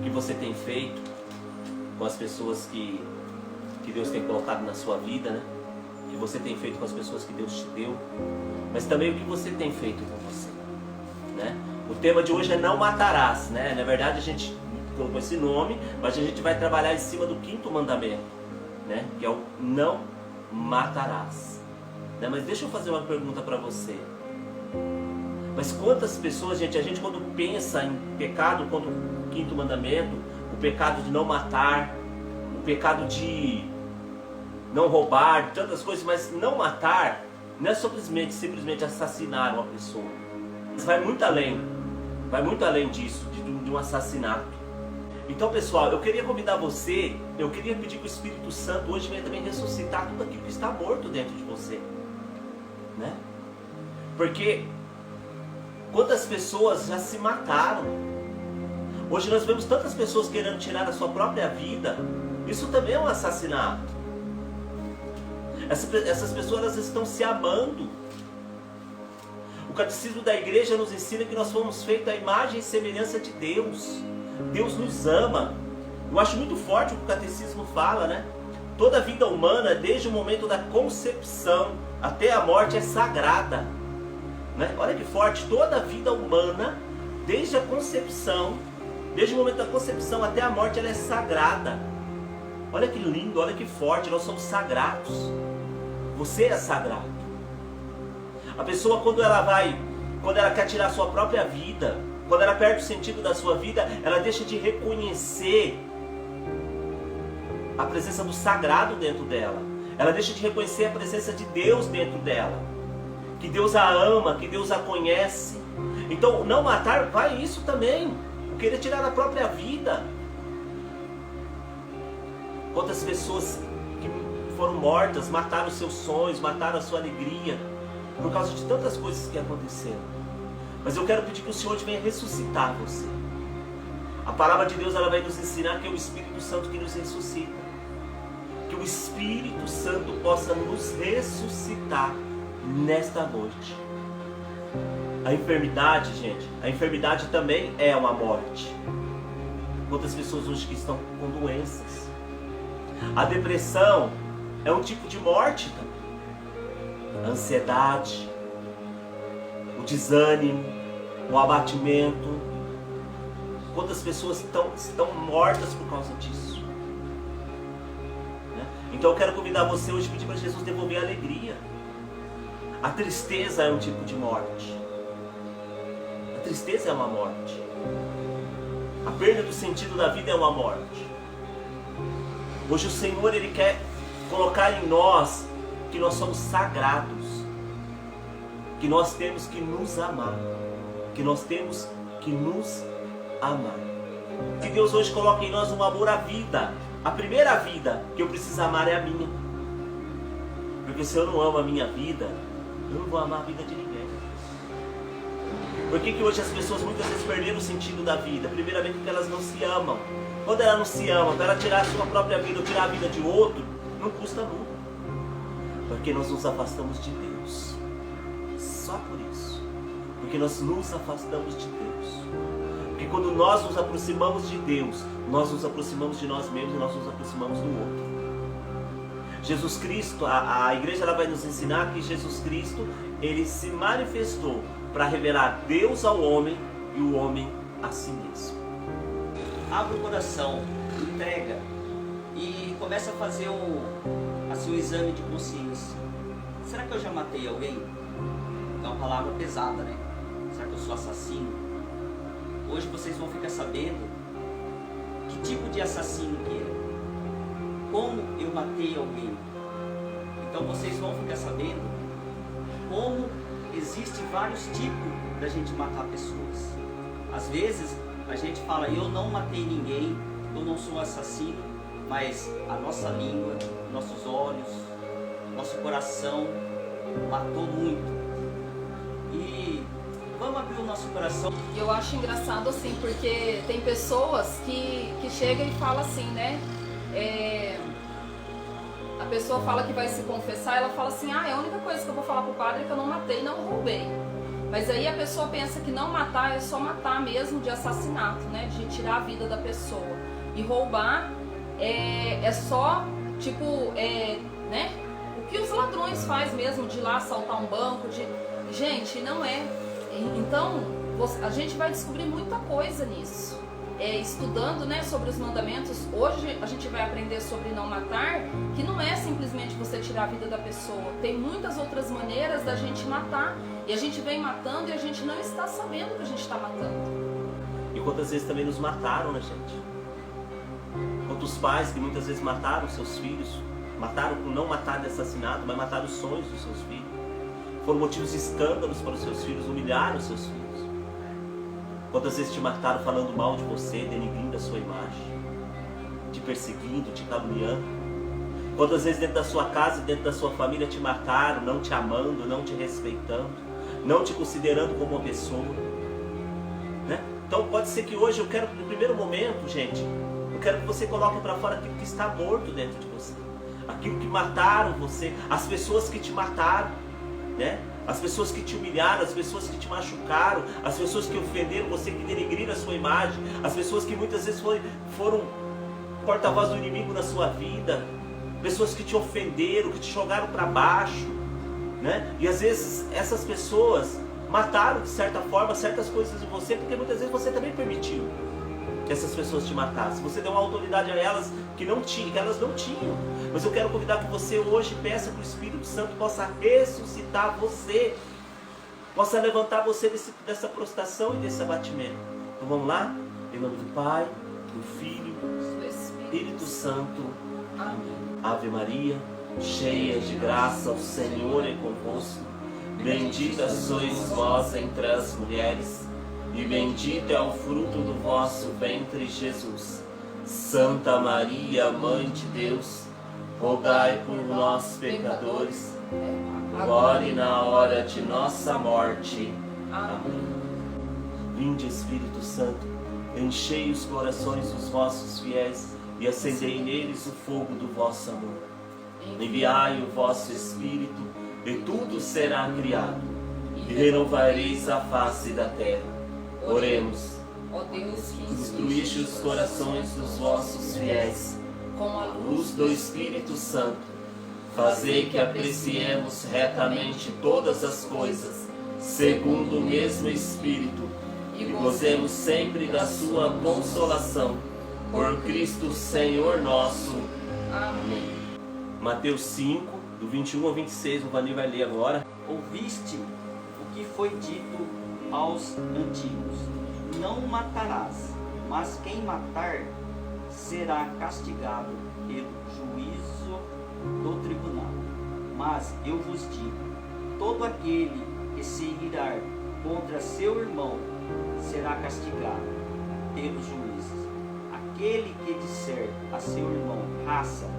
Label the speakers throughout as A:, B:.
A: que você tem feito com as pessoas que Deus tem colocado na sua vida, né? O que você tem feito com as pessoas que Deus te deu, mas também o que você tem feito com você, né? O tema de hoje é não matarás, né? Na verdade a gente colocou esse nome, mas a gente vai trabalhar em cima do 5º mandamento, né? Que é o não matarás, né? Mas deixa eu fazer uma pergunta para você. Mas quantas pessoas, gente, a gente quando pensa em pecado contra o 5º mandamento, o pecado de não matar, o pecado de não roubar, tantas coisas, mas não matar não é simplesmente assassinar uma pessoa. Mas vai muito além disso, de um assassinato. Então, pessoal, eu queria convidar você, eu queria pedir que o Espírito Santo hoje venha também ressuscitar tudo aquilo que está morto dentro de você, né? Porque quantas pessoas já se mataram? Hoje nós vemos tantas pessoas querendo tirar a sua própria vida. Isso também é um assassinato. Essas pessoas elas estão se amando. O catecismo da igreja nos ensina que nós fomos feitos à imagem e semelhança de Deus. Deus nos ama. Eu acho muito forte o que o catecismo fala, né? Toda a vida humana, desde o momento da concepção até a morte, é sagrada, né? Olha que forte, toda a vida humana, desde a concepção, desde o momento da concepção até a morte, ela é sagrada. Olha que lindo, olha que forte, nós somos sagrados. Você é sagrado. A pessoa quando ela quer tirar a sua própria vida, quando ela perde o sentido da sua vida, ela deixa de reconhecer a presença do sagrado dentro dela. Ela deixa de reconhecer a presença de Deus dentro dela. Que Deus a ama, que Deus a conhece. Então, não matar, vai isso também. Querer tirar a própria vida. Quantas pessoas que foram mortas, mataram os seus sonhos, mataram a sua alegria, por causa de tantas coisas que aconteceram. Mas eu quero pedir que o Senhor venha ressuscitar você. A palavra de Deus ela vai nos ensinar que é o Espírito Santo que nos ressuscita. Que o Espírito Santo possa nos ressuscitar nesta noite. A enfermidade, gente, a enfermidade também é uma morte. Quantas pessoas hoje que estão com doenças. A depressão é um tipo de morte também. A ansiedade, o desânimo, o abatimento. Quantas pessoas estão mortas por causa disso, né? Então eu quero convidar você hoje a pedir para Jesus devolver a alegria. A tristeza é um tipo de morte. A tristeza é uma morte. A perda do sentido da vida é uma morte. Hoje o Senhor Ele quer colocar em nós que nós somos sagrados, que nós temos que nos amar, que nós temos que nos amar. Que Deus hoje coloca em nós um amor à vida. A primeira vida que eu preciso amar é a minha. Porque se eu não amo a minha vida, eu não vou amar a vida de ninguém. Por que hoje as pessoas muitas vezes perderam o sentido da vida? Primeiramente porque elas não se amam. Quando ela não se ama, para ela tirar a sua própria vida ou tirar a vida de outro, não custa nunca. Porque nós nos afastamos de Deus. Só por isso. Porque nós nos afastamos de Deus. Porque quando nós nos aproximamos de Deus, nós nos aproximamos de nós mesmos e nós nos aproximamos do outro. Jesus Cristo, a igreja ela vai nos ensinar que Jesus Cristo, ele se manifestou para revelar Deus ao homem e o homem a si mesmo.
B: Abre o coração, entrega e começa a fazer o exame de consciência. Será que eu já matei alguém? É uma palavra pesada, né? Será que eu sou assassino? Hoje vocês vão ficar sabendo que tipo de assassino que é. Como eu matei alguém. Então vocês vão ficar sabendo como existem vários tipos da gente matar pessoas. Às vezes a gente fala, eu não matei ninguém, eu não sou assassino, mas a nossa língua, nossos olhos, nosso coração matou muito. E vamos abrir o nosso coração.
C: Eu acho engraçado assim, porque tem pessoas que chegam e falam assim, né? A pessoa fala que vai se confessar, ela fala assim, a única coisa que eu vou falar pro padre é que eu não matei, não roubei. Mas aí a pessoa pensa que não matar é só matar mesmo de assassinato, né? De tirar a vida da pessoa. E roubar é só, tipo, né? O que os ladrões fazem mesmo, de ir lá assaltar um banco, Gente, não é. Então, a gente vai descobrir muita coisa nisso. Estudando, né, sobre os mandamentos. Hoje a gente vai aprender sobre não matar, que não é simplesmente você tirar a vida da pessoa. Tem muitas outras maneiras da gente matar. E a gente vem matando e a gente não está sabendo que a gente está matando.
A: E quantas vezes também nos mataram, né, gente? Quantos pais que muitas vezes mataram seus filhos, mataram por não matar de assassinato, mas mataram os sonhos dos seus filhos. Foram motivos de escândalos para os seus filhos, humilharam os seus filhos. Quantas vezes te mataram falando mal de você, denigrindo a sua imagem, te perseguindo, te caluniando. Quantas vezes dentro da sua casa, dentro da sua família te mataram, não te amando, não te respeitando, não te considerando como uma pessoa, né? Então pode ser que hoje eu quero, no primeiro momento, gente, eu quero que você coloque para fora aquilo que está morto dentro de você, aquilo que mataram você, as pessoas que te mataram, né? As pessoas que te humilharam, as pessoas que te machucaram, as pessoas que ofenderam você, que denegriram a sua imagem, as pessoas que muitas vezes foram porta-voz do inimigo na sua vida, pessoas que te ofenderam, que te jogaram para baixo, né? E às vezes essas pessoas mataram de certa forma certas coisas de você, porque muitas vezes você também permitiu que essas pessoas te matassem. Você deu uma autoridade a elas que elas não tinham. Mas eu quero convidar que você hoje peça que o Espírito Santo possa ressuscitar você, possa levantar você dessa prostração e desse abatimento. Então vamos lá? Em nome do Pai, do Filho, do Espírito Santo.
C: Amém.
A: Ave Maria, cheia de graça, o Senhor é convosco. Bendita sois vós entre as mulheres, e bendito é o fruto do vosso ventre, Jesus. Santa Maria, Mãe de Deus, rogai por nós, pecadores, agora e na hora de nossa morte. Amém. Vinde, Espírito Santo, enchei os corações dos vossos fiéis e acendei neles o fogo do vosso amor. Enviai o vosso Espírito, e tudo será criado, e renovareis a face da terra. Oremos.
C: Ó Deus, que
A: Instruíste os corações dos vossos fiéis
C: com a
A: luz do Espírito Santo, fazei que apreciemos retamente todas as coisas, segundo o mesmo Espírito, e gozemos sempre da sua consolação. Por Cristo Senhor nosso.
C: Amém.
A: Mateus 5, do 21 ao 26, o Vanir vai ler agora.
B: Ouviste o que foi dito aos antigos: não matarás, mas quem matar será castigado pelo juízo do tribunal. Mas eu vos digo: todo aquele que se irar contra seu irmão será castigado pelos juízes. Aquele que disser a seu irmão raça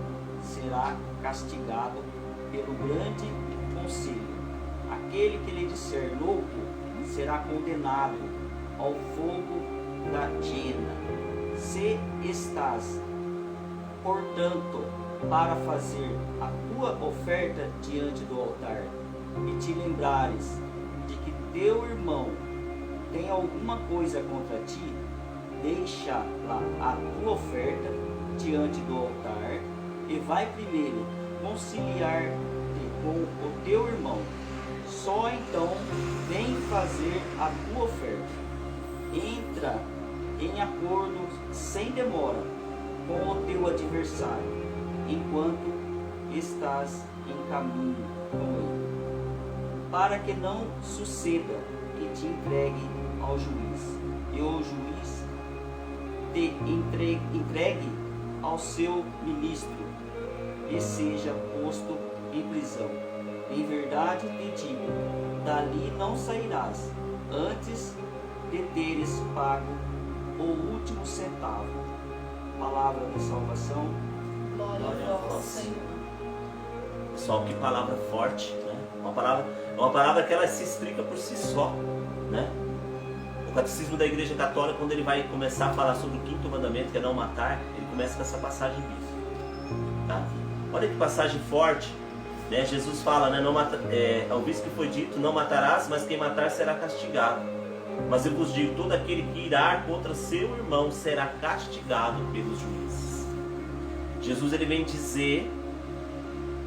B: será castigado pelo grande conselho. Aquele que lhe disser louco será condenado ao fogo da hiena. Se estás, portanto, para fazer a tua oferta diante do altar, e te lembrares de que teu irmão tem alguma coisa contra ti, deixa lá a tua oferta diante do altar e vai primeiro conciliar-te com o teu irmão. Só então vem fazer a tua oferta. Entra em acordo sem demora com o teu adversário, enquanto estás em caminho com ele, para que não suceda que te entregue ao juiz, e o juiz te entregue ao seu ministro, e seja posto em prisão. Em verdade te digo, dali não sairás, antes de teres pago o último centavo. Palavra da salvação.
C: Glória a vós, Senhor.
A: Pessoal, que palavra forte, né? Uma palavra que ela se explica por si só, né? O Catecismo da Igreja Católica, quando ele vai começar a falar sobre o quinto mandamento, que é não matar, ele começa com essa passagem bíblica, tá? Olha que passagem forte, Né? Jesus fala, né, ouviste que foi dito, não matarás, mas quem matar será castigado. Mas eu vos digo, todo aquele que irá contra seu irmão será castigado pelos juízes. Jesus ele vem dizer,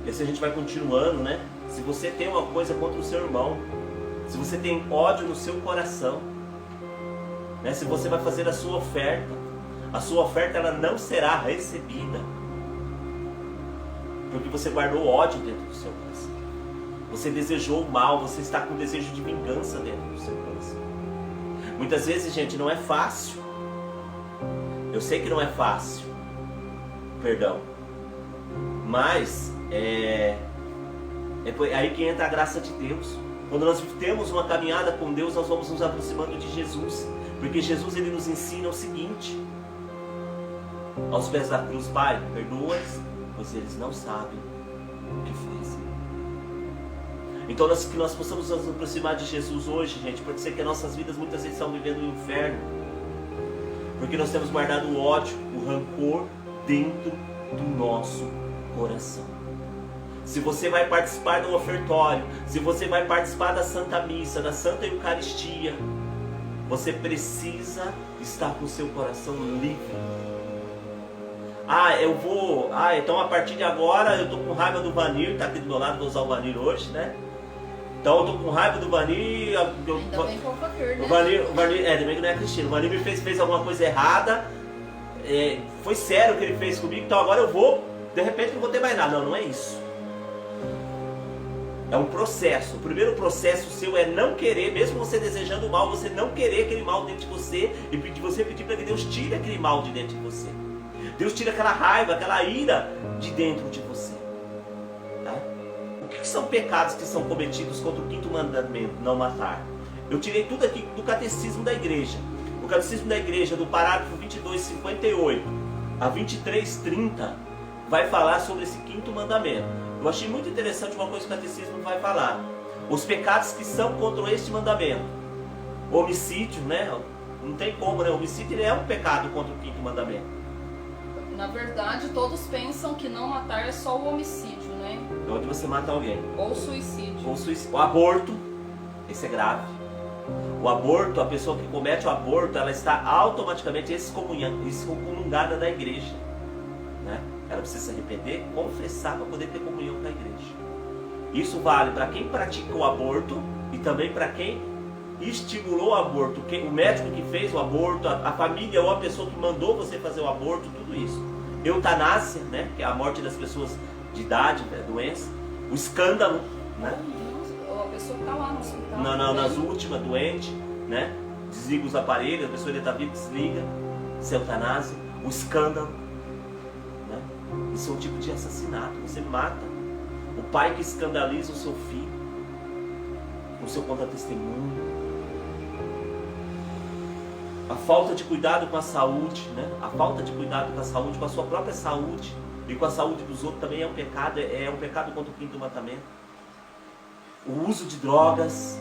A: e assim a gente vai continuando, né? Se você tem uma coisa contra o seu irmão, se você tem ódio no seu coração, né? Se você vai fazer a sua oferta ela não será recebida, porque você guardou ódio dentro do seu coração. Você desejou o mal, você está com desejo de vingança dentro do seu coração. Muitas vezes, gente, não é fácil. Eu sei que não é fácil. Perdão. Mas é aí que entra a graça de Deus. Quando nós temos uma caminhada com Deus, nós vamos nos aproximando de Jesus. Porque Jesus ele nos ensina o seguinte: aos pés da cruz, Pai, perdoa-os, pois eles não sabem o que fazem. Então que nós possamos nos aproximar de Jesus hoje, gente. Pode ser que as nossas vidas muitas vezes estão vivendo um inferno, porque nós temos guardado o ódio, o rancor dentro do nosso coração. Se você vai participar do ofertório, se você vai participar da Santa Missa, da Santa Eucaristia, você precisa estar com o seu coração livre. Então a partir de agora eu tô com raiva do Vanir, tá aqui do meu lado, vou usar o Vanir hoje, né? Então eu tô com raiva do Vanir.
C: Ainda bem fofoqueiro, né?
A: O Vanir, também que não é cristão. O Vanir me fez alguma coisa errada. Foi sério o que ele fez comigo, então agora eu vou, de repente não vou ter mais nada. Não é isso. É um processo. O primeiro processo seu é não querer, mesmo você desejando o mal, você não querer aquele mal dentro de você e você pedir para que Deus tire aquele mal de dentro de você. Deus tira aquela raiva, aquela ira de dentro de você. Tá? O que são pecados que são cometidos contra o 5º mandamento, não matar? Eu tirei tudo aqui do catecismo da igreja. O catecismo da igreja, do parágrafo 22:58 a 23:30, vai falar sobre esse 5º mandamento. Eu achei muito interessante uma coisa que o catecismo vai falar. Os pecados que são contra este mandamento. Homicídio, né? Não tem como, né? O homicídio ele é um pecado contra o 5º mandamento.
C: Na verdade, todos pensam que não matar é só o homicídio, né?
A: É onde você mata alguém.
C: Ou suicídio.
A: O aborto, esse é grave. O aborto, a pessoa que comete o aborto, ela está automaticamente excomungada da igreja. Né? Ela precisa se arrepender, confessar para poder ter comunhão com a igreja. Isso vale para quem pratica o aborto e também para quem estimulou o aborto, o médico que fez o aborto, a família ou a pessoa que mandou você fazer o aborto, tudo isso. Eutanásia, né, que é a morte das pessoas de idade, doença. O escândalo, né?
C: Ou a pessoa que está lá no hospital.
A: Nas últimas, doente, né? Desliga os aparelhos, a pessoa ainda está viva, desliga. Isso é eutanásia. O escândalo, né? Isso é um tipo de assassinato, você mata. O pai que escandaliza o seu filho, o seu contra-testemunho. A falta de cuidado com a saúde, né? A falta de cuidado com a saúde, com a sua própria saúde e com a saúde dos outros também é um pecado contra o 5º mandamento. O uso de drogas,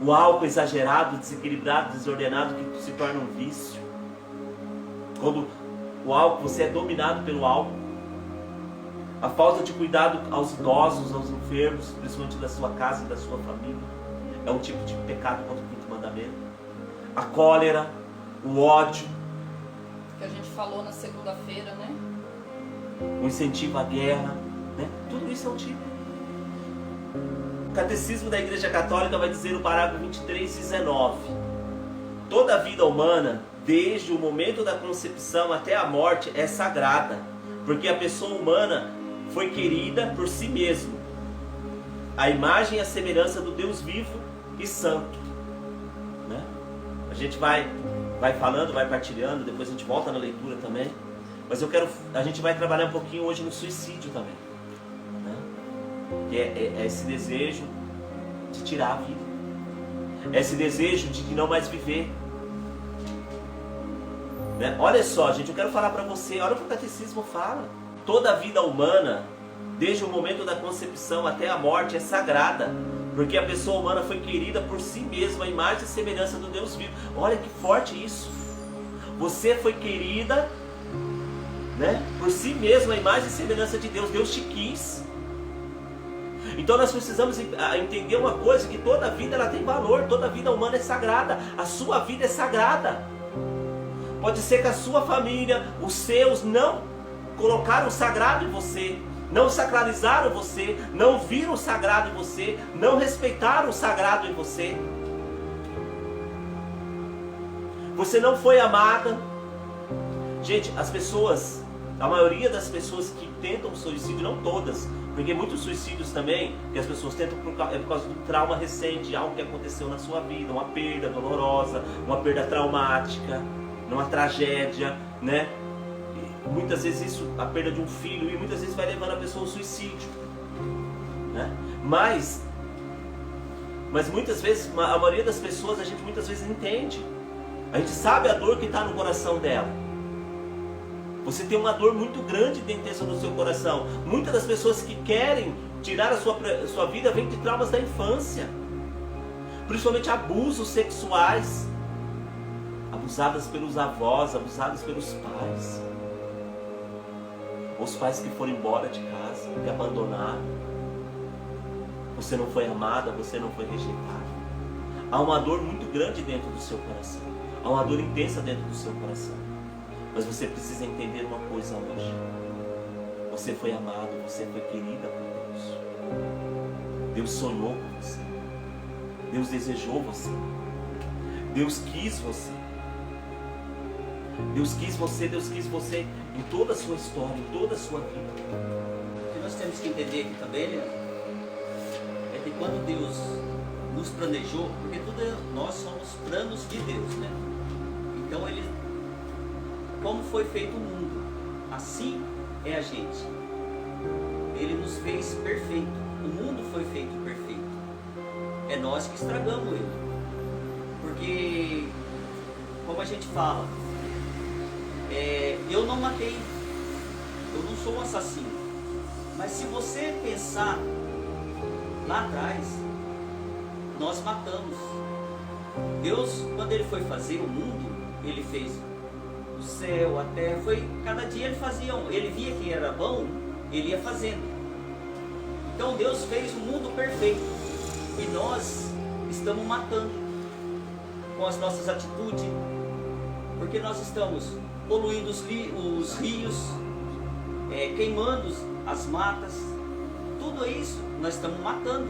A: o álcool exagerado, desequilibrado, desordenado, que se torna um vício. Quando o álcool, você é dominado pelo álcool. A falta de cuidado aos idosos, aos enfermos, principalmente da sua casa e da sua família, é um tipo de pecado contra o 5º mandamento. A cólera, o ódio,
C: que a gente falou na segunda-feira, né?
A: O incentivo à guerra, né? Tudo isso é um tipo. O Catecismo da Igreja Católica vai dizer no parágrafo 23:19: toda a vida humana, desde o momento da concepção até a morte, é sagrada, porque a pessoa humana foi querida por si mesmo, a imagem e a semelhança do Deus vivo e santo. Né? A gente vai falando, vai partilhando, depois a gente volta na leitura também. Mas a gente vai trabalhar um pouquinho hoje no suicídio também. Né? Que é esse desejo de tirar a vida. É esse desejo de não mais viver. Né? Olha só, gente, eu quero falar para você, olha o que o Catecismo fala. Toda a vida humana, desde o momento da concepção até a morte, é sagrada, porque a pessoa humana foi querida por si mesma, a imagem e semelhança do Deus vivo. Olha que forte isso. Você foi querida, né, por si mesma, a imagem e semelhança de Deus. Deus te quis. Então nós precisamos entender uma coisa, que toda vida ela tem valor, toda vida humana é sagrada, a sua vida é sagrada. Pode ser que a sua família, os seus não colocaram o sagrado em você, não sacralizaram você, não viram o sagrado em você, não respeitaram o sagrado em você. Você não foi amada. Gente, as pessoas, a maioria das pessoas que tentam suicídio, não todas, porque muitos suicídios também, que as pessoas tentam por causa do trauma recente, algo que aconteceu na sua vida, uma perda dolorosa, uma perda traumática, uma tragédia, né? E muitas vezes isso, a perda de um filho, e muitas vezes vai levando a pessoa ao suicídio, né? Mas muitas vezes, a maioria das pessoas, a gente muitas vezes entende. A gente sabe a dor que está no coração dela. Você tem uma dor muito grande dentro do seu coração. Muitas das pessoas que querem tirar a sua vida vêm de traumas da infância. Principalmente abusos sexuais. Abusadas pelos avós, abusadas pelos pais. Os pais que foram embora de casa, que abandonaram. Você não foi amada, você não foi rejeitada. Há uma dor muito grande dentro do seu coração. Há uma dor intensa dentro do seu coração. Mas você precisa entender uma coisa hoje. Você foi amado, você foi querida por Deus. Deus sonhou com você. Deus desejou você. Deus quis você. Deus quis você em toda a sua história, em toda a sua vida.
B: O que nós temos que entender aqui também, Leandro, é que quando Deus nos planejou, porque nós somos planos de Deus, né? Então como foi feito o mundo, assim é a gente. Ele nos fez perfeito. O mundo foi feito perfeito. É nós que estragamos ele. Porque, como a gente fala, eu não matei, eu não sou um assassino. Mas se você pensar lá atrás, nós matamos. Deus, quando Ele foi fazer o mundo, Ele fez o céu, a terra, cada dia Ele fazia Ele via que era bom, Ele ia fazendo. Então Deus fez o mundo perfeito e nós estamos matando com as nossas atitudes, porque nós estamos poluindo os rios, queimando as matas, tudo isso nós estamos matando.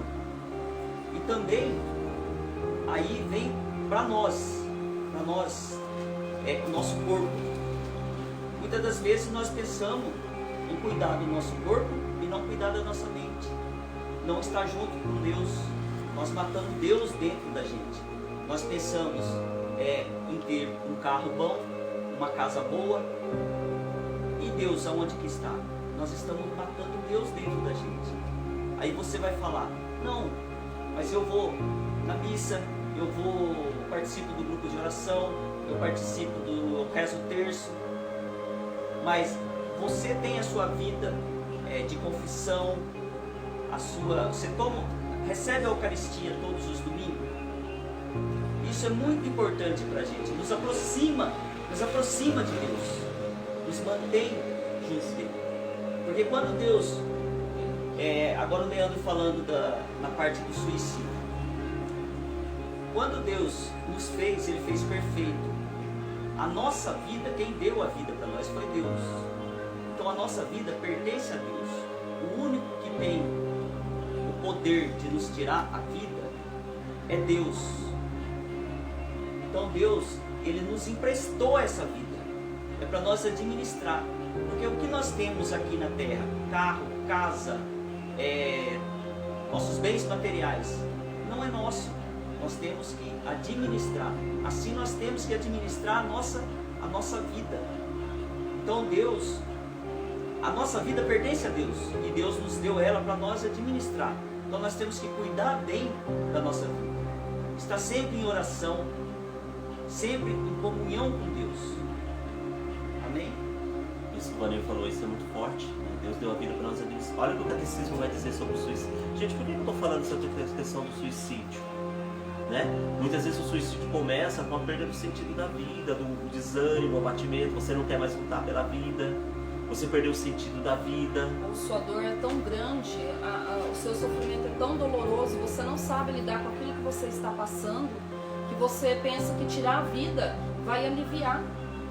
B: E também aí vem para nós o nosso corpo. Muitas das vezes nós pensamos em cuidar do nosso corpo e não cuidar da nossa mente, não estar junto com Deus. Nós matamos Deus dentro da gente. Nós pensamos em ter um carro bom, uma casa boa, e Deus aonde que está? Nós estamos matando Deus dentro da gente. Aí você vai falar, não, mas eu vou na missa, eu participo do grupo de oração, eu rezo o terço, mas você tem a sua vida de confissão, você recebe a Eucaristia todos os domingos. Isso é muito importante para a gente, nos aproxima de Deus, nos mantém juntos dele. Porque quando Deus, agora o Leandro falando na parte do suicídio, quando Deus nos fez, Ele fez perfeito. A nossa vida, quem deu a vida para nós foi Deus. Então a nossa vida pertence a Deus. O único que tem o poder de nos tirar a vida é Deus. Então Deus, Ele nos emprestou essa vida. É para nós administrar. Porque o que nós temos aqui na terra, carro, casa, nossos bens materiais, não é nosso. Nós temos que administrar. Assim nós temos que administrar a nossa vida. Então Deus, a nossa vida pertence a Deus. E Deus nos deu ela para nós administrar. Então nós temos que cuidar bem da nossa vida. Estar sempre em oração, sempre em comunhão com Deus. Amém?
A: Isso que o Vanil falou, isso é muito forte. Deus deu a vida para nós administrar. Olha o que o catecismo vai dizer sobre o suicídio. Gente, por que eu estou falando sobre a questão do suicídio? Né? Muitas vezes o suicídio começa com a perda do sentido da vida, do desânimo, o abatimento, você não quer mais lutar pela vida, você perdeu o sentido da vida.
C: Ou sua dor é tão grande, o seu sofrimento é tão doloroso, você não sabe lidar com aquilo que você está passando, que você pensa que tirar a vida vai aliviar.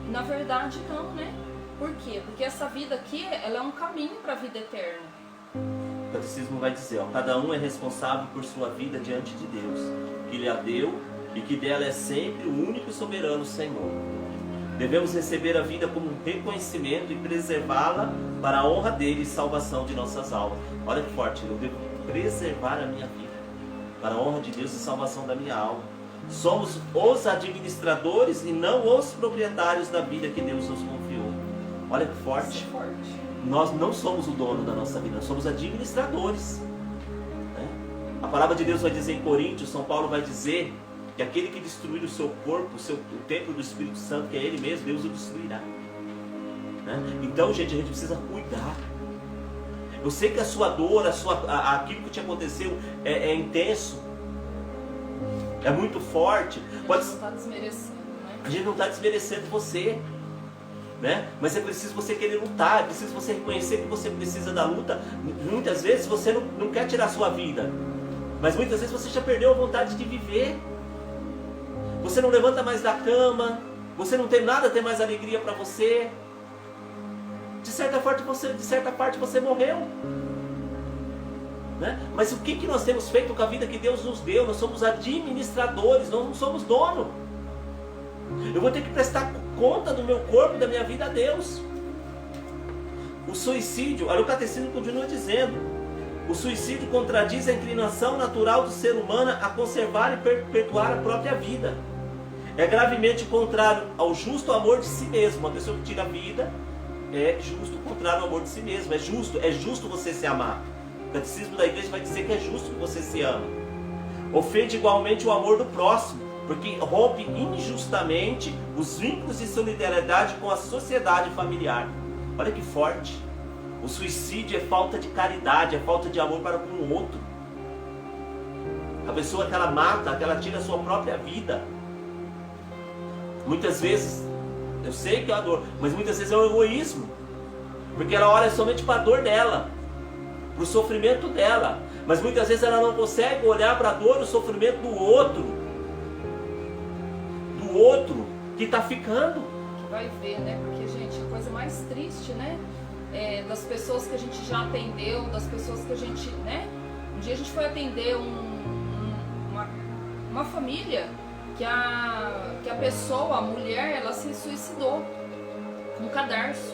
C: E na verdade não, né? Por quê? Porque essa vida aqui, ela é um caminho para a vida eterna.
A: O catecismo vai dizer, ó, cada um é responsável por sua vida diante de Deus, que lhe a deu e que dela é sempre o único e soberano Senhor. Devemos receber a vida como um reconhecimento e preservá-la para a honra dele e salvação de nossas almas. Olha que forte, eu devo preservar a minha vida para a honra de Deus e salvação da minha alma. Somos os administradores e não os proprietários da vida que Deus nos confiou. Olha que forte. Nós não somos o dono da nossa vida, nós somos administradores. A palavra de Deus vai dizer em Coríntios, São Paulo vai dizer que aquele que destruir o seu corpo, o templo do Espírito Santo, que é Ele mesmo, Deus o destruirá. Então, gente, a gente precisa cuidar. Eu sei que a sua dor, aquilo que te aconteceu é intenso, é muito forte.
C: A gente não está desmerecendo, né?
A: A gente não está desmerecendo você, né? Mas é preciso você querer lutar, é preciso você reconhecer que você precisa da luta. Muitas vezes você não quer tirar a sua vida, mas muitas vezes você já perdeu a vontade de viver. Você não levanta mais da cama, você não tem nada, tem mais alegria para você. De certa parte você morreu, né? Mas o que nós temos feito com a vida que Deus nos deu? Nós somos administradores, nós não somos dono. Eu vou ter que prestar conta do meu corpo, da minha vida a Deus. O suicídio, olha, o catecismo continua dizendo, o suicídio contradiz a inclinação natural do ser humano a conservar e perpetuar a própria vida. É gravemente contrário ao justo amor de si mesmo. Uma pessoa que tira a vida é justo contrário ao amor de si mesmo. É justo você se amar. O catecismo da igreja vai dizer que é justo que você se ama. Ofende igualmente o amor do próximo, porque rompe injustamente os vínculos de solidariedade com a sociedade familiar. Olha que forte. O suicídio é falta de caridade, é falta de amor para com o outro. A pessoa que ela mata, que ela tira a sua própria vida. Muitas vezes, eu sei que é a dor, mas muitas vezes é o egoísmo. Porque ela olha somente para a dor dela, para o sofrimento dela. Mas muitas vezes ela não consegue olhar para a dor e o sofrimento do outro. Do outro que está ficando.
C: Que vai ver, né? Porque, gente, a coisa mais triste, né? Das pessoas que a gente já atendeu, das pessoas que a gente, né? Um dia a gente foi atender uma família que a pessoa, a mulher, ela se suicidou com um cadarço.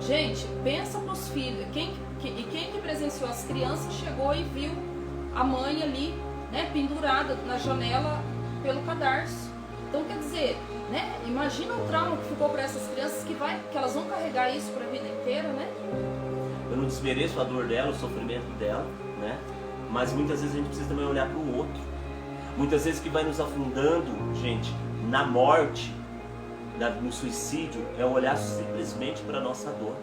C: Gente, pensa pros filhos, quem que presenciou? As crianças chegou e viu a mãe ali, né, pendurada na janela pelo cadarço. Então, quer dizer, né, imagina o trauma que ficou para essas crianças que elas vão carregar isso para a vida inteira, né?
A: Eu não desmereço a dor dela, o sofrimento dela, né? Mas muitas vezes a gente precisa também olhar para o outro. Muitas vezes o que vai nos afundando, gente, na morte, no suicídio, é olhar simplesmente para a nossa dor.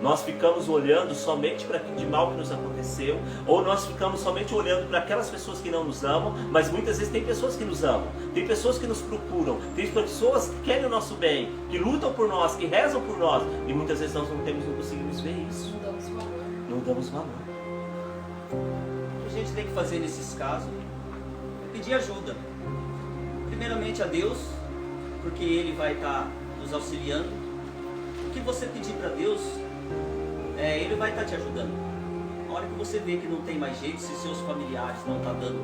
A: Nós ficamos olhando somente para aquilo de mal que nos aconteceu, ou nós ficamos somente olhando para aquelas pessoas que não nos amam, mas muitas vezes tem pessoas que nos amam, tem pessoas que nos procuram, tem pessoas que querem o nosso bem, que lutam por nós, que rezam por nós, e muitas vezes nós não conseguimos ver isso.
C: Não damos valor.
A: Não damos valor.
B: O que a gente tem que fazer nesses casos é pedir ajuda. Primeiramente a Deus, porque Ele vai estar nos auxiliando. O que você pedir para Deus, Ele vai estar te ajudando. A hora que você vê que não tem mais jeito, se seus familiares não estão dando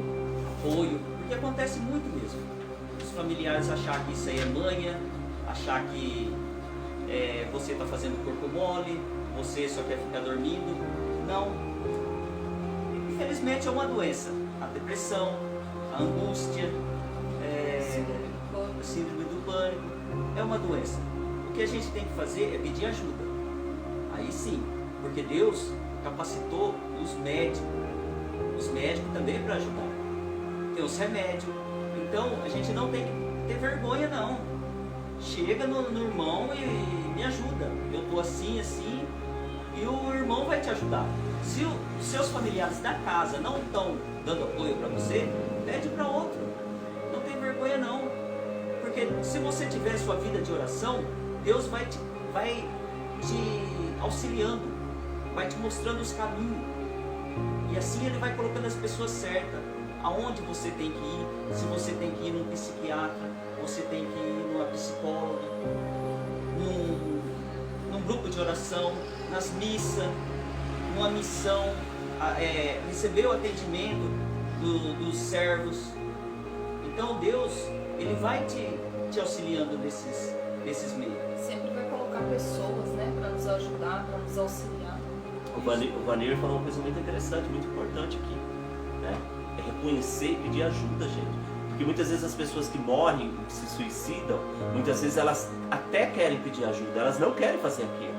B: apoio, porque acontece muito mesmo. Os familiares achar que isso aí é manha, achar que você está fazendo corpo mole, você só quer ficar dormindo. Não. Infelizmente é uma doença. A depressão, a angústia, a síndrome do pânico, é uma doença. O que a gente tem que fazer é pedir ajuda. Aí sim, porque Deus capacitou os médicos também para ajudar. Tem os remédios. Então a gente não tem que ter vergonha não. Chega no irmão e me ajuda. Eu estou assim, e o irmão vai te ajudar. Se os seus familiares da casa não estão dando apoio para você, pede para outro. Não tem vergonha não. Porque se você tiver sua vida de oração, Deus vai te auxiliando, vai te mostrando os caminhos. E assim ele vai colocando as pessoas certas, aonde você tem que ir, se você tem que ir num psiquiatra, você tem que ir numa psicóloga, num grupo de oração, nas missas, numa missão, receber o atendimento dos servos. Então Deus, ele vai te auxiliando nesses meios.
C: Sempre vai colocar pessoas, né, para nos ajudar, para nos auxiliar.
A: O Vanir falou uma coisa muito interessante, muito importante aqui, né? É reconhecer e pedir ajuda, gente. Porque muitas vezes as pessoas que morrem, que se suicidam, muitas vezes elas até querem pedir ajuda, elas não querem fazer aquilo.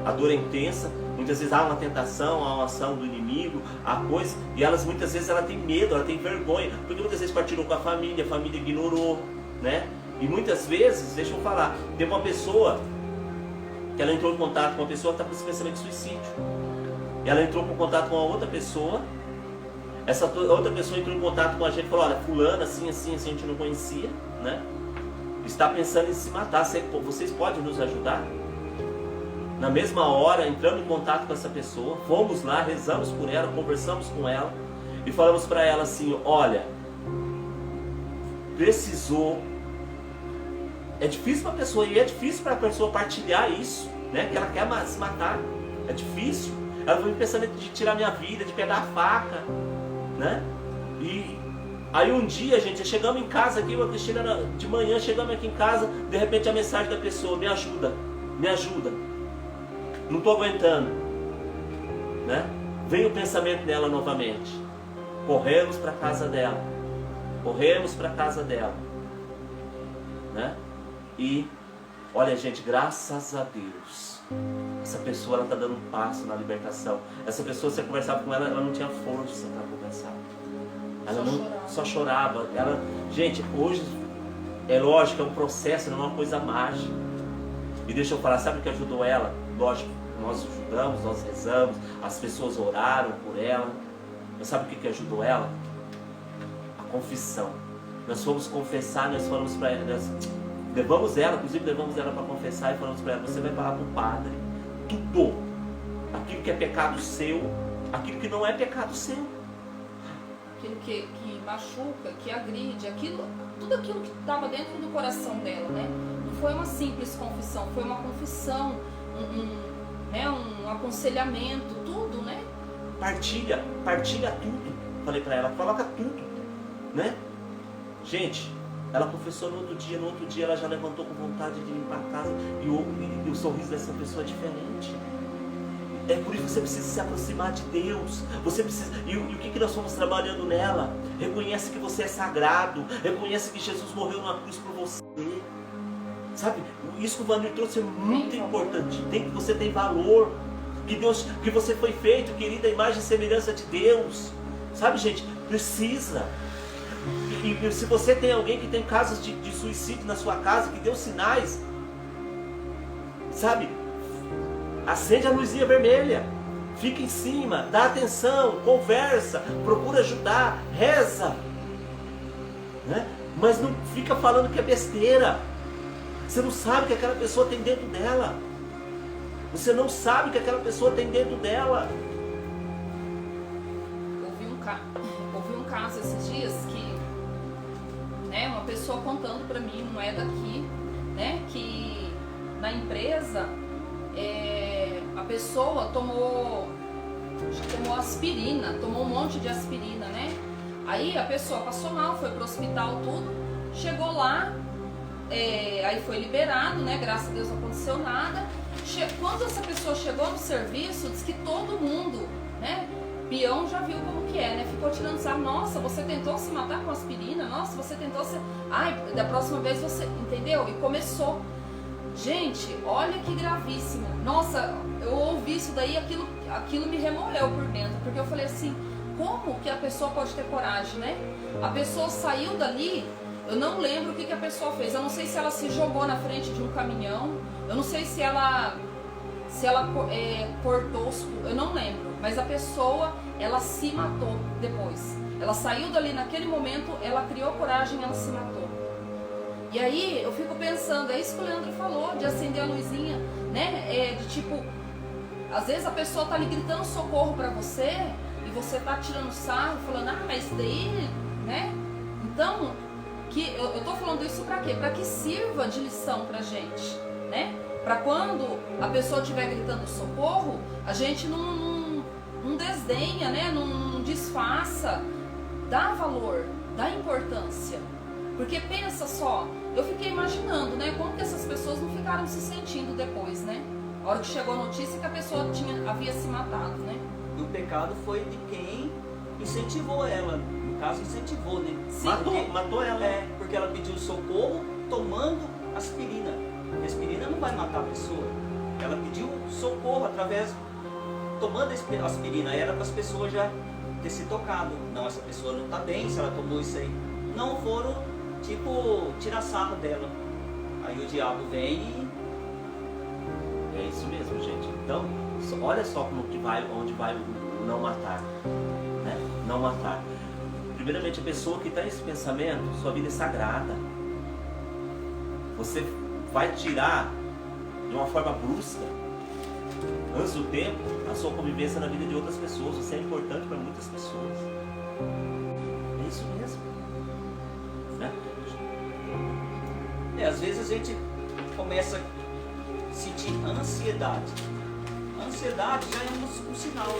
A: A dor é intensa, muitas vezes há uma tentação, há uma ação do inimigo, há coisa, e elas muitas vezes ela tem medo, ela tem vergonha, porque muitas vezes partilhou com a família ignorou, né? E muitas vezes, deixa eu falar, tem uma pessoa que ela entrou em contato com uma pessoa que está com esse pensamento de suicídio. Ela entrou em contato com a outra pessoa, essa outra pessoa entrou em contato com a gente e falou, olha, fulana, assim, assim, assim, a gente não conhecia, né? Está pensando em se matar, vocês podem nos ajudar? Na mesma hora, entramos em contato com essa pessoa, fomos lá, rezamos por ela, conversamos com ela e falamos para ela assim, olha, precisou, é difícil para a pessoa, e é difícil para a pessoa partilhar isso, né? Que ela quer se matar, é difícil. Ela foi pensando de tirar minha vida, de pegar a faca, né? E aí um dia, gente, chegamos em casa aqui, a Cristina de manhã, chegamos aqui em casa, de repente a mensagem da pessoa, me ajuda, não estou aguentando, né? Veio o pensamento dela novamente, corremos para casa dela, né? E olha, gente, graças a Deus, essa pessoa está dando um passo na libertação. Essa pessoa, você conversava com ela, ela não tinha força para conversar. Ela só chorava. Ela, gente, hoje é lógico, é um processo, não é uma coisa mágica. E deixa eu falar, sabe o que ajudou ela? Lógico, nós ajudamos, nós rezamos, as pessoas oraram por ela. Mas sabe o que ajudou ela? A confissão. Nós fomos confessar, nós falamos para ela, levamos ela para confessar e falamos para ela, você vai falar para o padre tudo, aquilo que é pecado seu, aquilo que não é pecado seu,
C: aquilo que machuca, que agride, tudo aquilo que estava dentro do coração dela, né? Não foi uma simples confissão, foi uma confissão, um aconselhamento, tudo, né?
A: Partilha tudo, falei para ela, coloca tudo, né? Gente, ela confessou no outro dia ela já levantou com vontade de limpar a casa e o sorriso dessa pessoa é diferente. É por isso que você precisa se aproximar de Deus. Você precisa. E o que nós estamos trabalhando nela? Reconhece que você é sagrado. Reconhece que Jesus morreu numa cruz por você. Sabe? Isso que o Vanir trouxe é muito importante. Você tem valor. Que você foi feito, querida, a imagem e semelhança de Deus. Sabe, gente? Precisa. E se você tem alguém que tem casos de suicídio na sua casa, que deu sinais, sabe? Acende a luzinha vermelha, fica em cima, dá atenção, conversa, procura ajudar, reza, né? Mas não fica falando que é besteira. Você não sabe o que aquela pessoa tem dentro dela. Você não sabe o que aquela pessoa tem dentro dela.
C: Ouvi um caso esses dias que, né, uma pessoa contando pra mim, não é daqui, né, que na empresa a pessoa tomou aspirina, tomou um monte de aspirina, né? Aí a pessoa passou mal, foi pro hospital, tudo, chegou lá, aí foi liberado, né? Graças a Deus não aconteceu nada. Quando essa pessoa chegou no serviço, diz que todo mundo, né? Peão já viu como que é, né? Ficou tirando sarro. Nossa, você tentou se matar com aspirina? Nossa, você tentou se... Ai, da próxima vez você... Entendeu? E começou. Gente, olha que gravíssimo. Nossa, eu ouvi isso daí, aquilo me remoeu por dentro. Porque eu falei assim, como que a pessoa pode ter coragem, né? A pessoa saiu dali, eu não lembro o que a pessoa fez. Eu não sei se ela se jogou na frente de um caminhão. Eu não sei se ela cortou os... Eu não lembro. Mas a pessoa, ela se matou depois. Ela saiu dali naquele momento, ela criou coragem, ela se matou. E aí eu fico pensando, é isso que o Leandro falou, de acender a luzinha, né? De tipo, às vezes a pessoa tá ali gritando socorro pra você e você tá tirando sarro, falando, mas isso daí, né? Então, eu tô falando isso pra quê? Pra que sirva de lição pra gente, né? Pra quando a pessoa estiver gritando socorro, a gente não desdenha, né? Não desfaça, dá valor, dá importância. Porque pensa só, eu fiquei imaginando, né, como que essas pessoas não ficaram se sentindo depois, né? A hora que chegou a notícia que a pessoa havia se matado, né?
B: E o pecado foi de quem incentivou ela, no caso incentivou, né?
C: Sim,
A: matou ela.
B: Porque ela pediu socorro tomando aspirina. E a aspirina não vai matar a pessoa. Ela pediu socorro tomando aspirina. Era para as pessoas já ter se tocado. Não, essa pessoa não está bem se ela tomou isso aí. Não foram, tirar sarro dela. Aí o diabo vem e...
A: É isso mesmo, gente. Então, olha só onde vai o não matar. Né? Não matar. Primeiramente, a pessoa que está nesse pensamento, sua vida é sagrada. Você vai tirar de uma forma brusca, antes do tempo, a sua convivência na vida de outras pessoas. Você é importante para muitas pessoas. É isso mesmo. Né?
B: Às vezes a gente começa a sentir ansiedade. A ansiedade já é um sinal.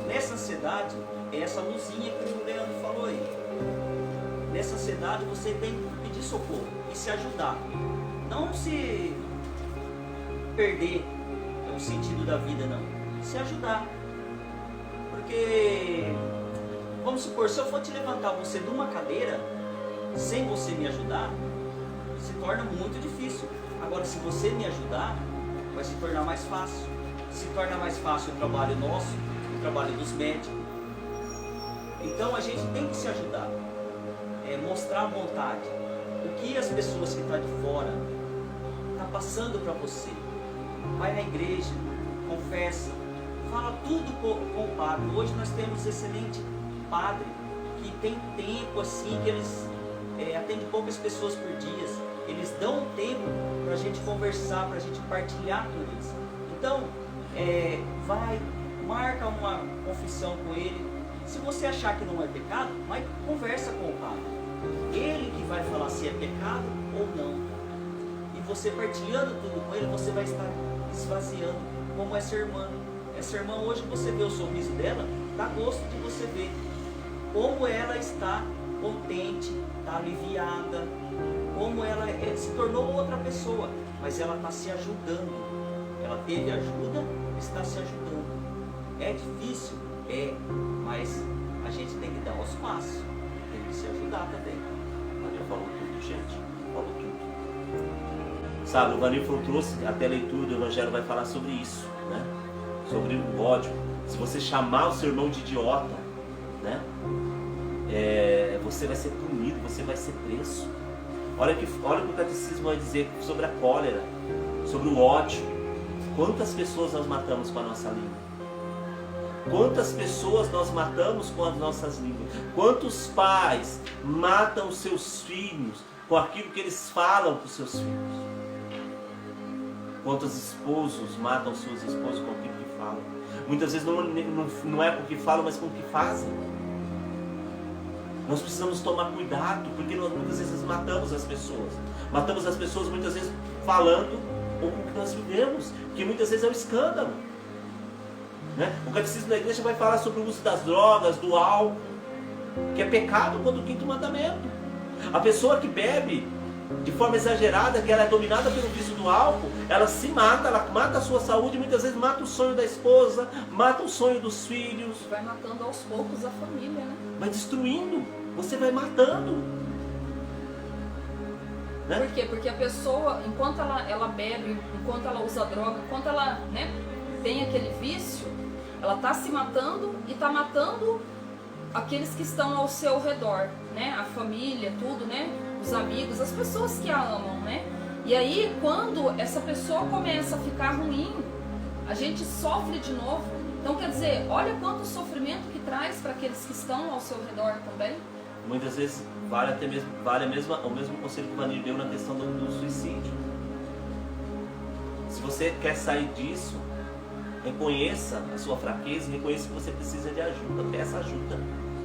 B: Nessa ansiedade, é essa luzinha que o Leandro falou aí. Nessa ansiedade você tem que pedir socorro e se ajudar. Não se perder o sentido da vida, não. Se ajudar. Porque, vamos supor, se eu for te levantar você de uma cadeira, sem você me ajudar, se torna muito difícil. Agora, se você me ajudar, vai se tornar mais fácil. Se torna mais fácil o trabalho nosso, o trabalho dos médicos. Então a gente tem que se ajudar, mostrar vontade. O que as pessoas que estão de fora estão passando para você. Vai na igreja, confessa, fala tudo com o padre. Hoje nós temos excelente padre que tem tempo assim, que eles atendem poucas pessoas por dia. Eles dão tempo para a gente conversar, para a gente partilhar com eles. Então, vai, marca uma confissão com ele. Se você achar que não é pecado, vai conversa com o padre. Ele que vai falar se é pecado ou não. E você partilhando tudo com ele, você vai estar esvaziando como essa irmã. Essa irmã hoje você vê o sorriso dela, dá gosto de você ver como ela está contente, está aliviada, como ela se tornou outra pessoa, mas ela está se ajudando. Ela teve ajuda, está se ajudando. É difícil? Mas a gente tem que dar os passos, tem que se ajudar também.
A: O Vanilson falou tudo, gente. Falou tudo. Sabe, o Vanilson trouxe até a leitura do Evangelho, vai falar sobre isso, né? Sobre o ódio. Se você chamar o seu irmão de idiota, né? Você vai ser punido, você vai ser preso. Olha o que o catecismo vai dizer sobre a cólera, sobre o ódio. Quantas pessoas nós matamos com a nossa língua? Quantas pessoas nós matamos com as nossas línguas? Quantos pais matam seus filhos com aquilo que eles falam para os seus filhos? Quantos esposos matam suas esposas com aquilo que falam? Muitas vezes não é com o que falam, mas com o que fazem. Nós precisamos tomar cuidado, porque nós muitas vezes matamos as pessoas. Matamos as pessoas muitas vezes falando ou com o que nós vivemos, que muitas vezes é um escândalo. Né? O catecismo da igreja vai falar sobre o uso das drogas, do álcool, que é pecado contra o 5º mandamento. A pessoa que bebe de forma exagerada, que ela é dominada pelo vício do álcool, ela se mata, ela mata a sua saúde, muitas vezes mata o sonho da esposa, mata o sonho dos filhos.
C: Vai matando aos poucos a família, né?
A: Vai destruindo, você vai matando. Né?
C: Por quê? Porque a pessoa, enquanto ela bebe, enquanto ela usa droga, enquanto ela, né, tem aquele vício, ela está se matando e está matando aqueles que estão ao seu redor, né? A família, tudo, né? Os amigos, as pessoas que a amam, né? E aí, quando essa pessoa começa a ficar ruim, a gente sofre de novo. Então, quer dizer, olha quanto sofrimento que traz para aqueles que estão ao seu redor também.
A: Muitas vezes vale o mesmo conselho que o Vanir deu na questão do suicídio. Se você quer sair disso, reconheça a sua fraqueza e reconheça que você precisa de ajuda, peça ajuda.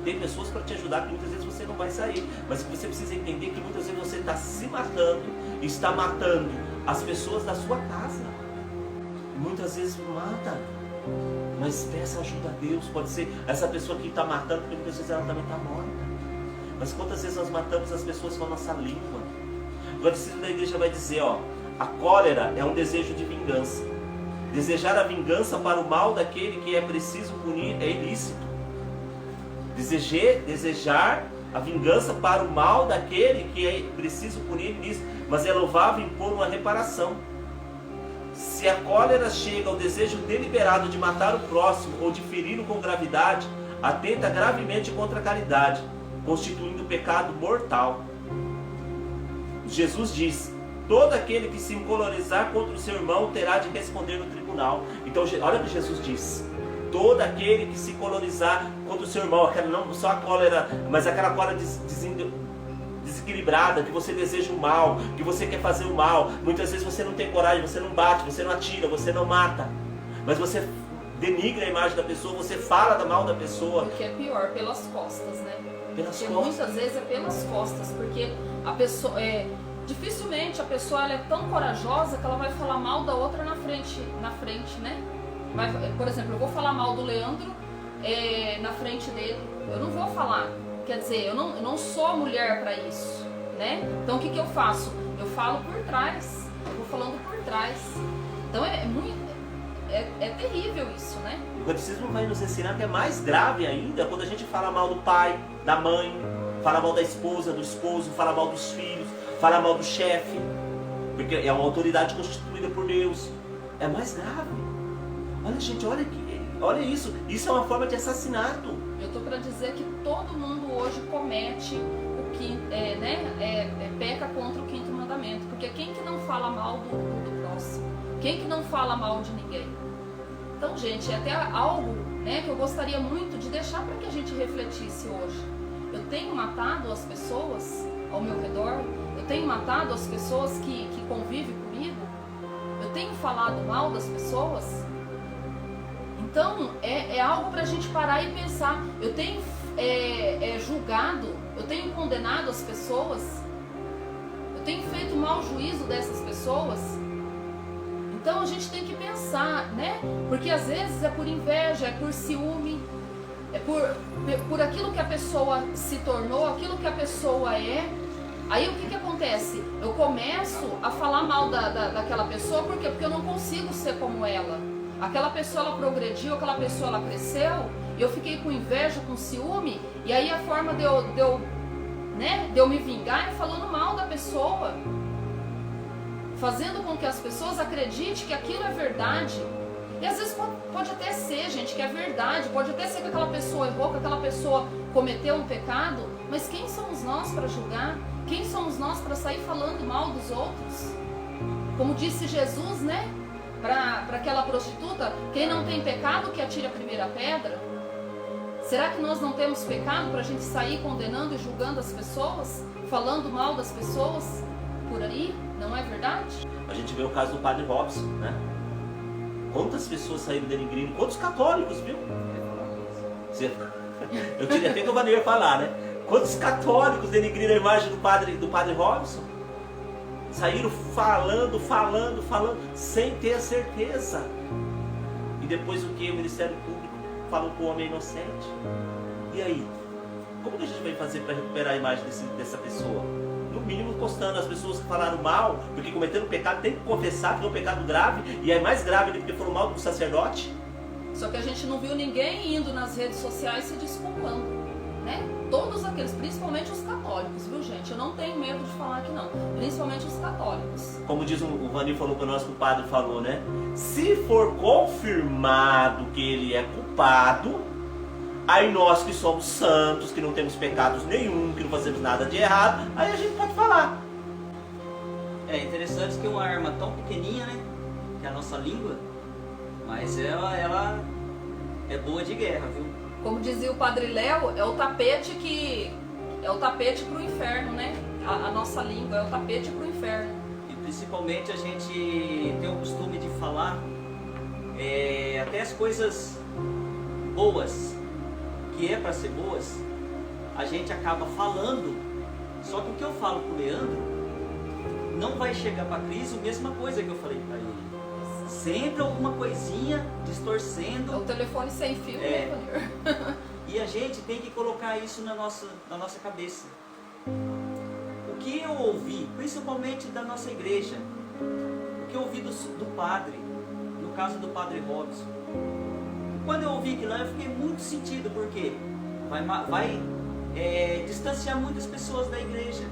A: Tem pessoas para te ajudar que muitas vezes você não vai sair, mas que você precisa entender que muitas vezes você está se matando e está matando as pessoas da sua casa. Muitas vezes mata, mas peça ajuda a Deus. Pode ser essa pessoa que está matando, porque muitas vezes ela também está morta. Mas quantas vezes nós matamos as pessoas com a nossa língua? O catecismo da igreja vai dizer, a cólera é um desejo de vingança. Desejar a vingança para o mal daquele que é preciso punir é ilícito. Desejar a vingança para o mal daquele que é preciso punir é ilícito, mas é louvável impor uma reparação. Se a cólera chega ao desejo deliberado de matar o próximo ou de feri-lo com gravidade, atenta gravemente contra a caridade, constituindo pecado mortal. Jesus diz: todo aquele que se encolorizar contra o seu irmão terá de responder no tribunal. Então, olha o que Jesus diz: todo aquele que se colorizar contra o seu irmão, não só a cólera, mas aquela cólera desequilibrada, que você deseja o mal, que você quer fazer o mal. Muitas vezes você não tem coragem, você não bate, você não atira, você não mata, mas você denigra a imagem da pessoa, você fala mal da pessoa.
C: O que é pior, pelas costas, né?
A: Pelas
C: porque
A: costas.
C: Muitas vezes é pelas costas, porque a pessoa dificilmente a pessoa ela é tão corajosa que ela vai falar mal da outra na frente, né? Por exemplo, eu vou falar mal do Leandro na frente dele, eu não vou falar, quer dizer, eu não sou mulher para isso, né? Então o que eu faço? Eu falo por trás, eu vou falando por trás. Então é terrível isso, né?
A: O catecismo vai nos ensinar que é mais grave ainda quando a gente fala mal do pai, da mãe, fala mal da esposa, do esposo, fala mal dos filhos, fala mal do chefe, porque é uma autoridade constituída por Deus. É mais grave. Olha, gente, olha isso. Isso é uma forma de assassinato.
C: Eu tô para dizer que todo mundo hoje comete o que peca contra o quinto mandamento, porque quem que não fala mal do próximo? Quem que não fala mal de ninguém? Então, gente, é até algo, né, que eu gostaria muito de deixar para que a gente refletisse hoje. Eu tenho matado as pessoas ao meu redor? Eu tenho matado as pessoas que convivem comigo? Eu tenho falado mal das pessoas? Então, é algo para a gente parar e pensar. Eu tenho julgado, eu tenho condenado as pessoas? Eu tenho feito mau juízo dessas pessoas? Então, a gente tem que pensar, né? Porque às vezes é por inveja, é por ciúme, é por aquilo que a pessoa se tornou, aquilo que a pessoa é. Aí o que acontece? Eu começo a falar mal daquela pessoa, por quê? Porque eu não consigo ser como ela. Aquela pessoa ela progrediu, aquela pessoa ela cresceu, eu fiquei com inveja, com ciúme, e aí a forma de eu me vingar é falando mal da pessoa, fazendo com que as pessoas acreditem que aquilo é verdade. E às vezes pode até ser, gente, que é verdade, pode até ser que aquela pessoa errou, que aquela pessoa cometeu um pecado, mas quem somos nós para julgar? Quem somos nós para sair falando mal dos outros? Como disse Jesus, né? Para aquela prostituta, quem não tem pecado que atire a primeira pedra. Será que nós não temos pecado para a gente sair condenando e julgando as pessoas, falando mal das pessoas por aí? Não é verdade?
A: A gente vê o caso do padre Robson, né? Quantas pessoas saíram denigrindo, quantos católicos, viu? Eu queria até que o Vanir ia falar, né? Quantos católicos denigriram a imagem do padre Robson? Saíram falando, sem ter a certeza. E depois o que? O Ministério Público falou que o homem é inocente. E aí? Como que a gente vai fazer para recuperar a imagem dessa pessoa? No mínimo postando as pessoas que falaram mal, porque cometeram pecado, tem que confessar que é um pecado grave, e é mais grave do que falou mal do sacerdote.
C: Só que a gente não viu ninguém indo nas redes sociais se desculpando, né? Todos aqueles, principalmente os católicos, viu, gente? Eu não tenho medo de falar que não, principalmente os católicos.
A: Como diz o Vanir falou para nós, que o padre falou, né? Se for confirmado que ele é culpado, aí nós que somos santos, que não temos pecados nenhum, que não fazemos nada de errado, aí a gente pode falar.
B: É interessante que uma arma tão pequenininha, né? Que é a nossa língua, mas ela é boa de guerra, viu?
C: Como dizia o Padre Léo, é o tapete que é o tapete para o inferno, né? A nossa língua é o tapete para o inferno.
B: E principalmente a gente tem o costume de falar até as coisas boas, que é para ser boas, a gente acaba falando, só que o que eu falo pro Leandro não vai chegar para Cris a mesma coisa que eu falei para ele. Sempre alguma coisinha distorcendo.
C: É o telefone sem fio, né, Vanir?
B: E a gente tem que colocar isso na nossa cabeça. O que eu ouvi, principalmente da nossa igreja, o que eu ouvi do padre, no caso do padre Robson, quando eu ouvi aquilo lá, eu fiquei muito sentido, porque vai distanciar muitas pessoas da igreja.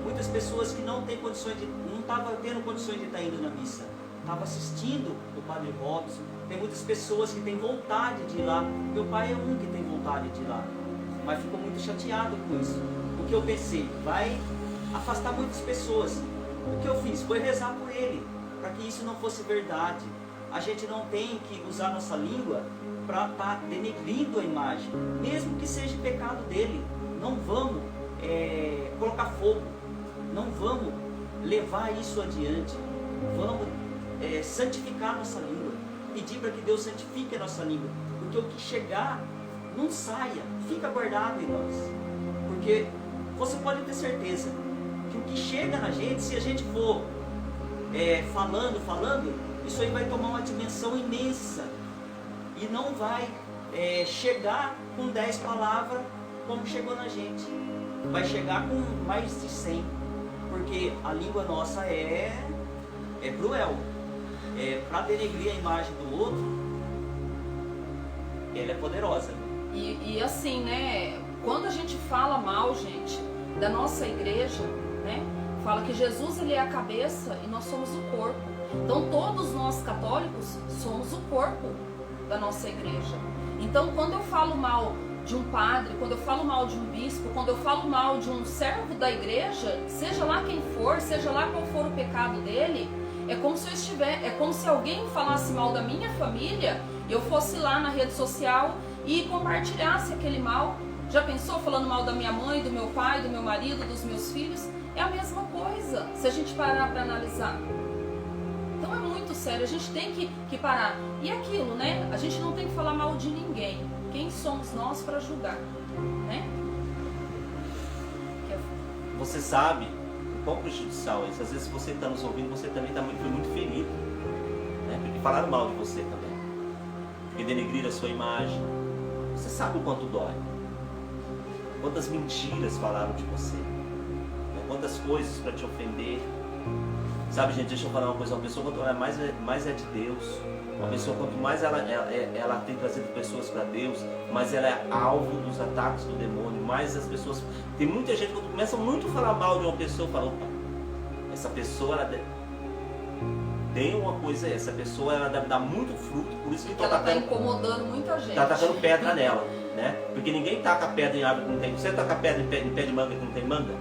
B: Muitas pessoas que não têm condições não estavam tendo condições de estar indo na missa, estavam assistindo o padre Robson. Tem muitas pessoas que têm vontade de ir lá. Meu pai é um que tem vontade de ir lá, mas ficou muito chateado com isso. O que eu pensei, vai afastar muitas pessoas. O que eu fiz foi rezar por ele, para que isso não fosse verdade. A gente não tem que usar nossa língua para estar denegrindo a imagem, mesmo que seja pecado dele. Não vamos colocar fogo, não vamos levar isso adiante. Vamos santificar nossa língua, pedir para que Deus santifique a nossa língua, porque o que chegar não saia, fica guardado em nós. Porque você pode ter certeza que o que chega na gente, se a gente for falando, isso aí vai tomar uma dimensão imensa e não vai chegar com 10 palavras como chegou na gente. Vai chegar com mais de 100, porque a língua nossa é cruel. Para denegrir a imagem do outro, ela é poderosa.
C: E assim, né? Quando a gente fala mal, gente, da nossa igreja, né? Fala que Jesus ele é a cabeça e nós somos o corpo. Então todos nós católicos somos o corpo da nossa igreja. Então quando eu falo mal de um padre, quando eu falo mal de um bispo, quando eu falo mal de um servo da igreja, seja lá quem for, seja lá qual for o pecado dele, é como se alguém falasse mal da minha família, eu fosse lá na rede social e compartilhasse aquele mal. Já pensou falando mal da minha mãe, do meu pai, do meu marido, dos meus filhos? É a mesma coisa, se a gente parar para analisar. Então é muito sério, a gente tem que parar. E aquilo, né? A gente não tem que falar mal de ninguém. Quem somos nós para julgar, né?
A: Você sabe o quão prejudicial é isso. Às vezes você está nos ouvindo, você também foi muito ferido, né? Porque falaram mal de você também, porque denegriram a sua imagem. Você sabe o quanto dói, quantas mentiras falaram de você, né? Quantas coisas para te ofender. Sabe, gente, deixa eu falar uma coisa, uma pessoa quanto ela mais é de Deus, uma pessoa quanto mais ela tem trazido pessoas para Deus, mais ela é alvo dos ataques do demônio, mais as pessoas... Tem muita gente, quando começa muito a falar mal de uma pessoa, fala, opa, essa pessoa, ela tem uma coisa, essa pessoa, ela deve dar muito fruto, por isso que
C: ela está incomodando muita gente.
A: Está tacando pedra nela, né? Porque ninguém taca pedra em árvore que não tem... Você taca pedra em pé de manga que não tem manga?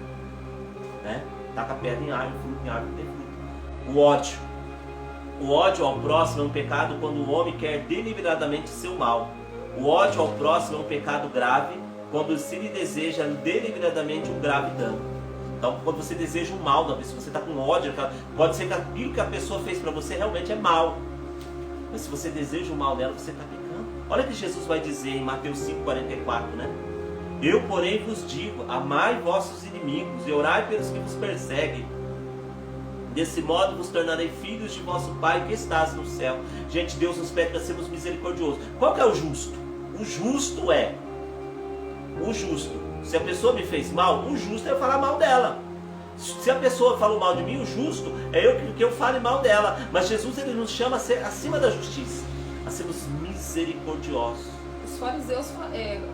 A: Né? Taca pedra em árvore, fruto em árvore que tem fruto. O ódio ao próximo é um pecado quando o homem quer deliberadamente seu mal. O ódio ao próximo é um pecado grave quando se lhe deseja deliberadamente um grave dano. Então, quando você deseja o mal da pessoa, você está com ódio, pode ser que aquilo que a pessoa fez para você realmente é mal. Mas se você deseja o mal dela, você está pecando. Olha o que Jesus vai dizer em Mateus 5,44, né? Eu, porém, vos digo, amai vossos inimigos e orai pelos que vos perseguem. Desse modo vos tornarei filhos de vosso Pai que estás no céu. Gente, Deus nos pede para sermos misericordiosos. Qual que é o justo? O justo é... O justo. Se a pessoa me fez mal, o justo é eu falar mal dela. Se a pessoa falou mal de mim, o justo é que eu fale mal dela. Mas Jesus ele nos chama a ser acima da justiça, a sermos misericordiosos.
C: Os fariseus,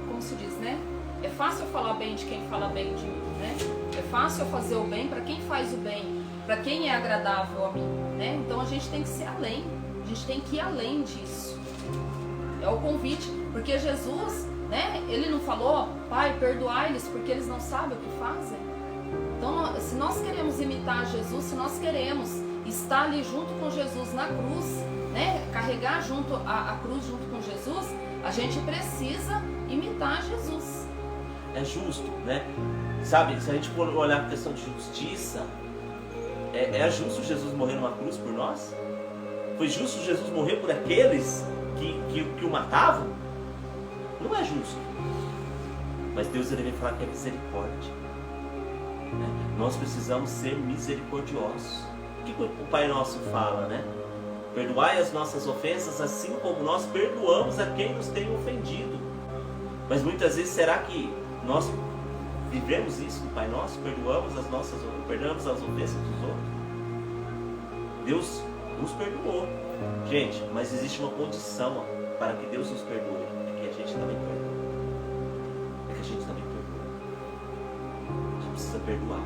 C: como se diz, né? É fácil eu falar bem de quem fala bem de mim, né? É fácil eu fazer o bem para quem faz o bem, para quem é agradável a mim, né? Então a gente tem que ser além, a gente tem que ir além disso. É o convite, porque Jesus, né? Ele não falou, Pai, perdoai-lhes porque eles não sabem o que fazem. Então, se nós queremos imitar Jesus, se nós queremos estar ali junto com Jesus na cruz, né? Carregar junto a cruz junto com Jesus, a gente precisa imitar Jesus.
A: é justo, né? Sabe, se a gente for olhar a questão de justiça, é justo Jesus morrer numa cruz por nós? Foi justo Jesus morrer por aqueles que o matavam? Não é justo. Mas Deus ele vem falar que é misericórdia, né? Nós precisamos ser misericordiosos. O que o Pai Nosso fala, né? Perdoai as nossas ofensas assim como nós perdoamos a quem nos tem ofendido. Mas muitas vezes, será que nós vivemos isso no Pai Nosso? Perdonamos as ofensas dos outros? Deus nos perdoou, gente, mas existe uma condição para que Deus nos perdoe, é que a gente também perdoe. É que a gente também perdoe. A gente precisa perdoar.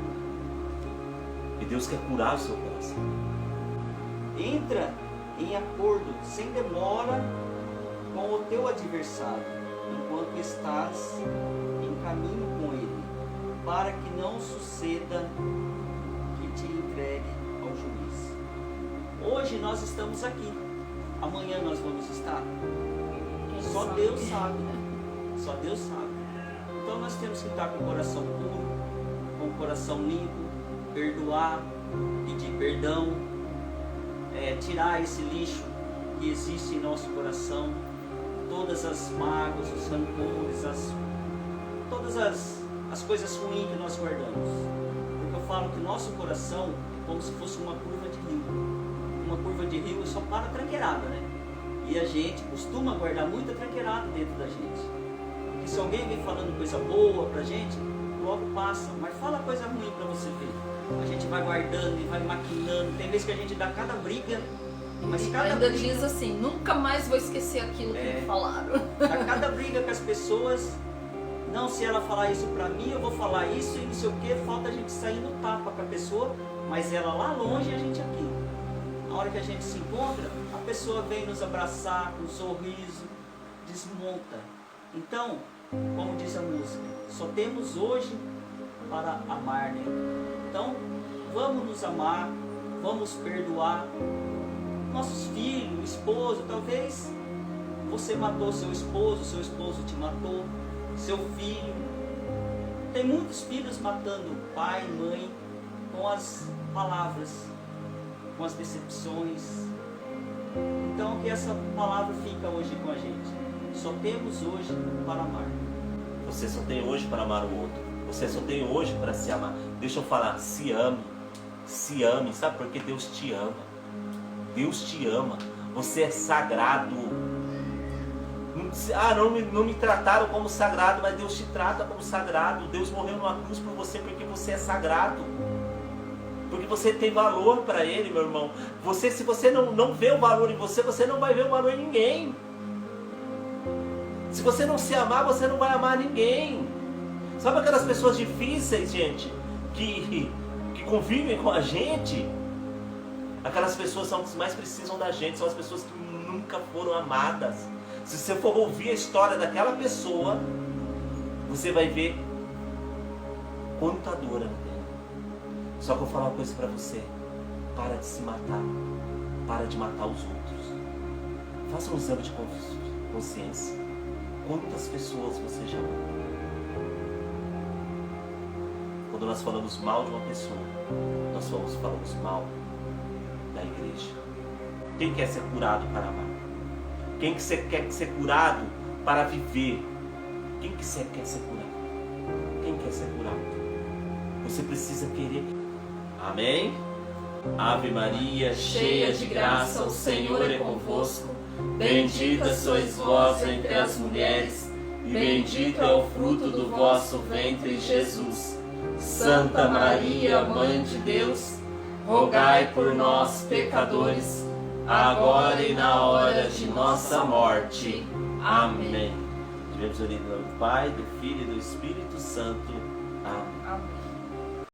A: E Deus quer curar o seu coração.
B: Entra em acordo sem demora com o teu adversário, enquanto estás em caminho com ele, para que não suceda que te entregue ao juiz. Hoje nós estamos aqui, amanhã nós vamos estar. Só Deus sabe, né? Só Deus sabe. Então nós temos que estar com o coração puro, com o coração limpo, perdoar, pedir perdão, tirar esse lixo que existe em nosso coração, todas as mágoas, os rancores, todas as coisas ruins que nós guardamos. Porque eu falo que o nosso coração é como se fosse uma curva de rio. Uma curva de rio só para tranqueirada, né? E a gente costuma guardar muita tranqueirada dentro da gente. Porque se alguém vem falando coisa boa pra gente, logo passa. Mas fala coisa ruim pra você ver. A gente vai guardando e vai maquinando. Tem vezes que a gente dá cada briga, mas cada
C: ainda
B: briga...
C: diz assim, nunca mais vou esquecer aquilo que me falaram.
B: Dá cada briga com as pessoas. Não, se ela falar isso pra mim, eu vou falar isso e não sei o que. Falta a gente sair no tapa com a pessoa, mas ela lá longe e a gente aqui. Na hora que a gente se encontra, a pessoa vem nos abraçar com um sorriso, desmonta. Então, como diz a música, só temos hoje para amar, né? Então, vamos nos amar, vamos perdoar nossos filhos, esposo. Talvez você matou seu esposo te matou, seu filho. Tem muitos filhos matando pai, mãe, com as palavras, com as decepções. Então que essa palavra fica hoje com a gente. Só temos hoje para amar.
A: Você só tem hoje para amar o outro. Você só tem hoje para se amar. Deixa eu falar, se ame. Se ame, sabe por que Deus te ama? Deus te ama. Você é sagrado. Não me trataram como sagrado, mas Deus te trata como sagrado. Deus morreu numa cruz por você porque você é sagrado. Porque você tem valor para Ele, meu irmão. Se você não vê o valor em você, você não vai ver o valor em ninguém. Se você não se amar, você não vai amar ninguém. Sabe aquelas pessoas difíceis, gente, que convivem com a gente? Aquelas pessoas são as que mais precisam da gente, são as pessoas que nunca foram amadas. Se você for ouvir a história daquela pessoa, você vai ver quanta dor ela tem. Só que eu vou falar uma coisa para você: para de se matar, para de matar os outros. Faça um exame de consciência. Quantas pessoas você já matou? Quando nós falamos mal de uma pessoa, nós falamos mal da igreja. Quem quer ser curado para amar? Quem quer ser curado para viver? Quem quer ser curado? Quem quer ser curado? Você precisa querer. Amém? Ave Maria, cheia de graça, o Senhor é convosco. Bendita sois vós entre as mulheres, e bendito é o fruto do vosso ventre, Jesus. Santa Maria, Mãe de Deus, rogai por nós, pecadores, agora e na hora de nossa morte. Amém. Tivemos unido no nome do Pai, do Filho e do Espírito Santo. Amém.
C: Amém.